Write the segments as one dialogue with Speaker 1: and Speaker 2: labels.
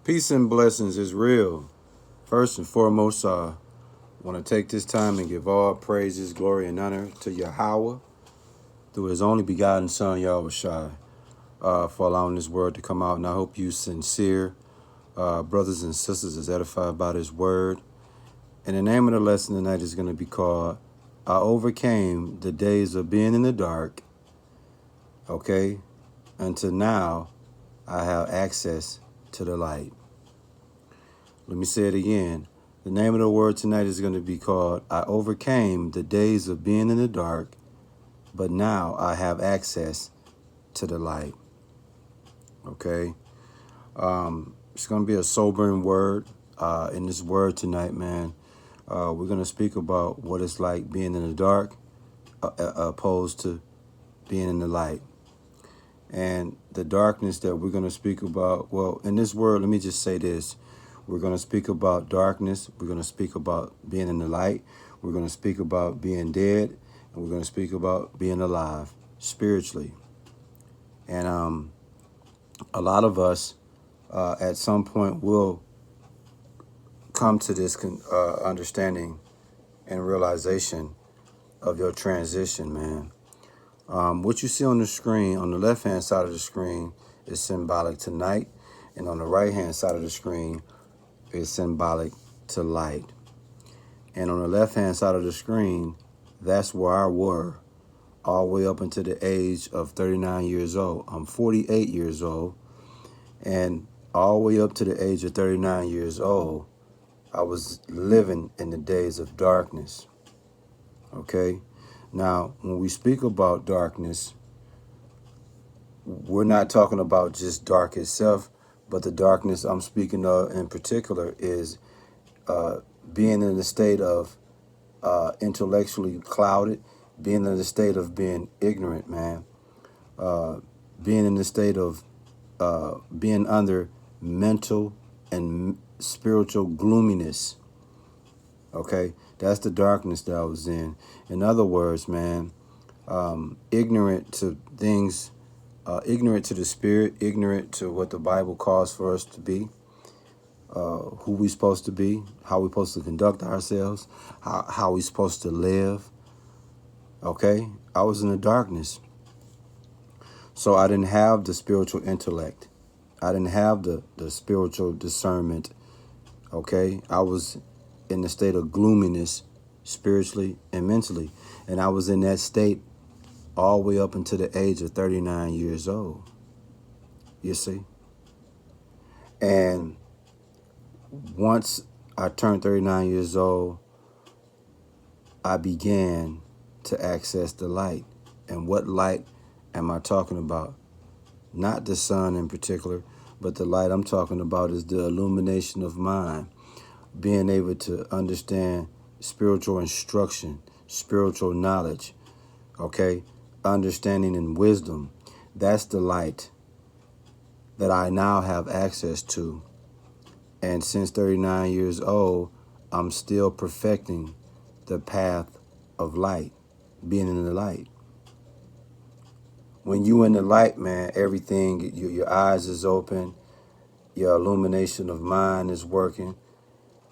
Speaker 1: Peace and blessings is real. First and foremost, I want to take this time and give all praises, glory, and honor to Yahweh through his only begotten son, Yahweh for allowing this word to come out. And I hope you sincere brothers and sisters is edified by this word. And the name of the lesson tonight is going to be called, I Overcame the Days of Being in the Dark, okay? Until now, I have access to the light. Let me say it again. The name of the word tonight is going to be called, I overcame the days of being in the dark, but now I have access to the light. Okay? It's going to be a sobering word. In this word tonight, man, we're going to speak about what it's like being in the dark opposed to being in the light. And the darkness that we're going to speak about, well, in this word, let me just say this. We're going to speak about darkness. We're going to speak about being in the light. We're going to speak about being dead. And we're going to speak about being alive spiritually. And a lot of us at some point will come to this understanding and realization of your transition, man. What you see on the screen, on the left-hand side of the screen, is symbolic to night. And on the right-hand side of the screen is symbolic to light. And on the left-hand side of the screen, that's where I were all the way up until the age of 39 years old. I'm 48 years old. And all the way up to the age of 39 years old, I was living in the days of darkness. Okay? Now, when we speak about darkness, we're not talking about just dark itself, but the darkness I'm speaking of in particular is being in the state of intellectually clouded, being in the state of being ignorant, man, being in the state of being under mental and spiritual gloominess. Okay, that's the darkness that I was in. In other words, man, ignorant to things, ignorant to the spirit, ignorant to what the Bible calls for us to be, who we're supposed to be, how we're supposed to conduct ourselves, how we're supposed to live. Okay, I was in the darkness. So I didn't have the spiritual intellect. I didn't have the spiritual discernment. Okay, I was in the state of gloominess spiritually and mentally. And I was in that state all the way up until the age of 39 years old. You see? And once I turned 39 years old, I began to access the light. And what light am I talking about? Not the sun in particular, but the light I'm talking about is the illumination of mind. Being able to understand spiritual instruction, spiritual knowledge, okay? Understanding and wisdom. That's the light that I now have access to. And since 39 years old, I'm still perfecting the path of light, being in the light. When you in the light, man, everything, your eyes is open, your illumination of mind is working.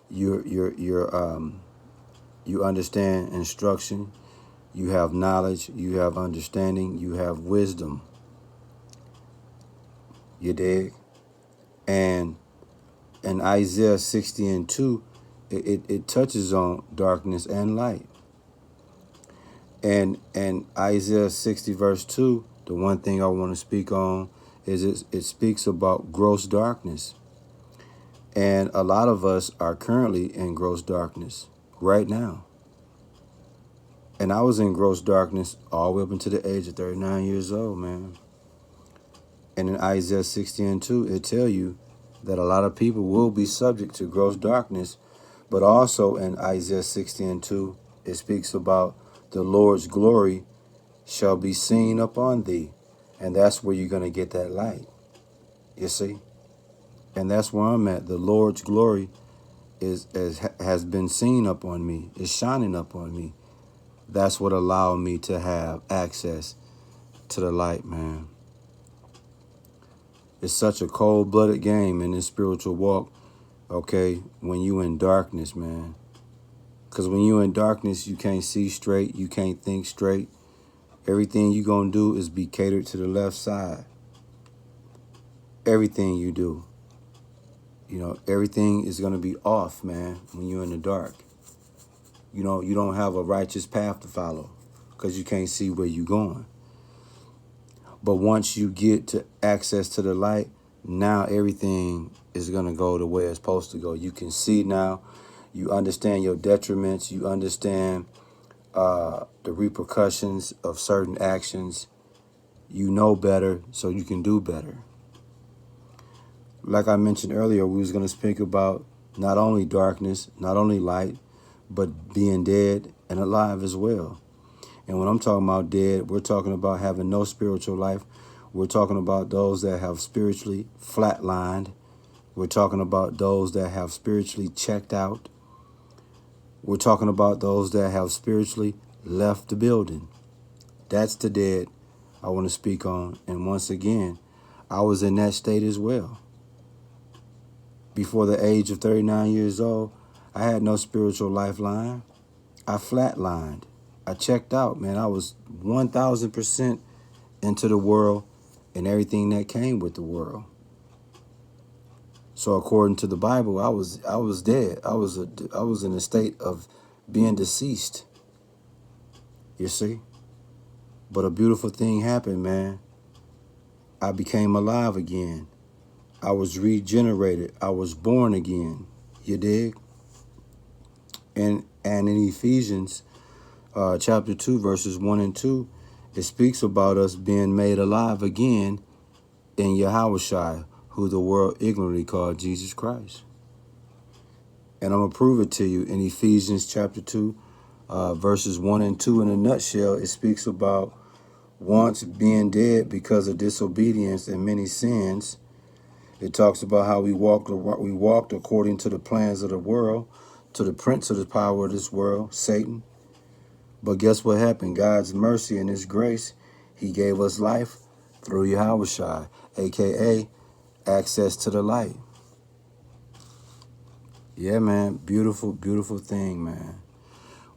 Speaker 1: You understand instruction, you have knowledge, you have understanding, you have wisdom. You dig? And in Isaiah 60 and 2, it touches on darkness and light. And Isaiah 60 verse 2, the one thing I want to speak on is it speaks about gross darkness. And a lot of us are currently in gross darkness right now. And I was in gross darkness all the way up until the age of 39 years old, man. And in Isaiah 60 and 2, it tells you that a lot of people will be subject to gross darkness. But also in Isaiah 60 and 2, it speaks about the Lord's glory shall be seen upon thee. And that's where you're going to get that light. You see? And that's where I'm at. The Lord's glory has been seen upon me, is shining upon me. That's what allowed me to have access to the light, man. It's such a cold-blooded game in this spiritual walk, okay, when you in darkness, man. Because when you in darkness, you can't see straight. You can't think straight. Everything you going to do is be catered to the left side. Everything you do. You know, everything is going to be off, man, when you're in the dark. You know, you don't have a righteous path to follow because you can't see where you're going. But once you get to access to the light, now everything is going to go the way it's supposed to go. You can see now. You understand your detriments. You understand the repercussions of certain actions. You know better, so you can do better. Like I mentioned earlier, we was going to speak about not only darkness, not only light, but being dead and alive as well. And when I'm talking about dead, we're talking about having no spiritual life. We're talking about those that have spiritually flatlined. We're talking about those that have spiritually checked out. We're talking about those that have spiritually left the building. That's the dead I want to speak on. And once again, I was in that state as well. Before the age of 39 years old, I had no spiritual lifeline. I flatlined. I checked out, man. I was 1,000% into the world and everything that came with the world. So according to the Bible, I was dead. I was in a state of being deceased. You see? But a beautiful thing happened, man. I became alive again. I was regenerated. I was born again. You dig? And in Ephesians chapter 2, verses 1 and 2, it speaks about us being made alive again in Yahushua, who the world ignorantly called Jesus Christ. And I'm going to prove it to you in Ephesians chapter 2, verses 1 and 2. In a nutshell, it speaks about once being dead because of disobedience and many sins. It talks about how we walked according to the plans of the world, to the prince of the power of this world, Satan. But guess what happened? God's mercy and his grace, he gave us life through Yahushua, a.k.a. access to the light. Yeah, man. Beautiful, beautiful thing, man.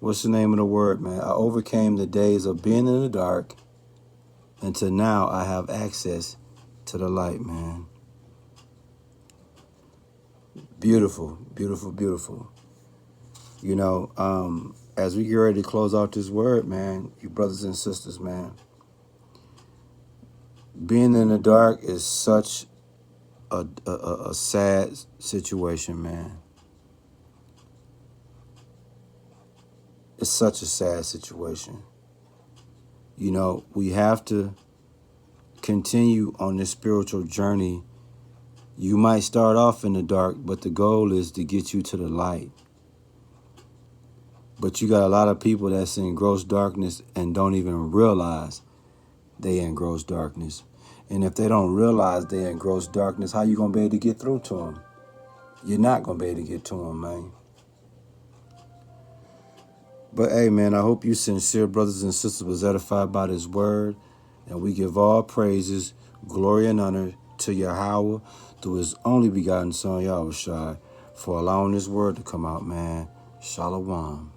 Speaker 1: What's the name of the word, man? I overcame the days of being in the dark, and to now I have access to the light, man. Beautiful, beautiful, beautiful. You know, as we get ready to close out this word, man, you brothers and sisters, man, being in the dark is such a sad situation, man. It's such a sad situation. You know, we have to continue on this spiritual journey. You might start off in the dark, but the goal is to get you to the light. But you got a lot of people that's in gross darkness and don't even realize they in gross darkness. And if they don't realize they in gross darkness, how you going to be able to get through to them? You're not going to be able to get to them, man. But hey, man, I hope you sincere brothers and sisters was edified by this word. And we give all praises, glory, and honor to Yahweh through his only begotten son, Yahushua, for allowing this word to come out, man. Shalom.